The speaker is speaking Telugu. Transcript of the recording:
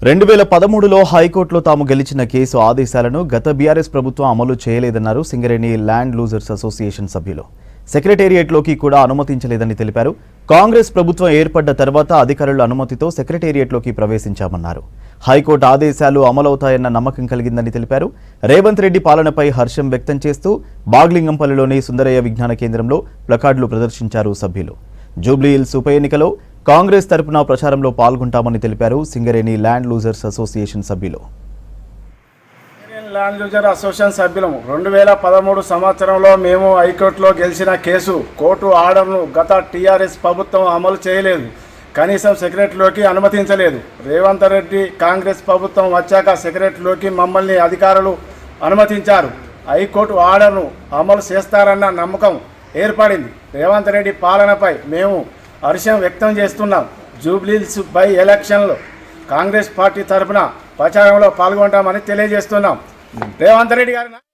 2013లో హైకోర్టులో తాము గెలిచిన కేసు ఆదేశాలను గత బీఆర్ఎస్ ప్రభుత్వం అమలు చేయలేదన్నారు సింగరేణి ల్యాండ్ లూజర్స్ అసోసియేషన్ సభ్యులు. సెక్రటేరియట్లోకి కూడా అనుమతించలేదని తెలిపారు. కాంగ్రెస్ ప్రభుత్వం ఏర్పడ్డ తర్వాత అధికారుల అనుమతితో సెక్రటేరియట్లోకి ప్రవేశించామన్నారు. హైకోర్టు ఆదేశాలు అమలవుతాయన్న నమ్మకం కలిగిందని తెలిపారు. రేవంత్ రెడ్డి పాలనపై హర్షం వ్యక్తం చేస్తూ బాగ్లింగంపల్లిలోని సుందరయ్య విజ్ఞాన కేంద్రంలో ప్లకార్డులు ప్రదర్శించారు సభ్యులు. జూబ్లీహిల్స్ ఉప ఎన్నికలో కాంగ్రెస్ తరపున ప్రచారంలో పాల్గొంటామని తెలిపారు సింగరేణి ల్యాండ్ లూజర్స్ అసోసియేషన్ సభ్యులు. ల్యాండ్ లూజర్ అసోసియేషన్ సభ్యులము 2013 సంవత్సరంలో మేము హైకోర్టులో గెలిచిన కేసు కోర్టు ఆర్డర్ను గత టీఆర్ఎస్ ప్రభుత్వం అమలు చేయలేదు. కనీసం సెక్రటరీలోకి అనుమతించలేదు. రేవంత్ రెడ్డి కాంగ్రెస్ ప్రభుత్వం వచ్చాక సెక్రటరీలోకి మమ్మల్ని అధికారులు అనుమతించారు. హైకోర్టు ఆర్డర్ను అమలు చేస్తారన్న నమ్మకం ఏర్పడింది. రేవంత్ రెడ్డి పాలనపై మేము హర్షం వ్యక్తం చేస్తున్నాం. జూబ్లీహిల్స్ బై ఎలక్షన్లో కాంగ్రెస్ పార్టీ తరఫున ప్రచారంలో పాల్గొంటామని తెలియజేస్తున్నాం. రేవంత్ రెడ్డి గారి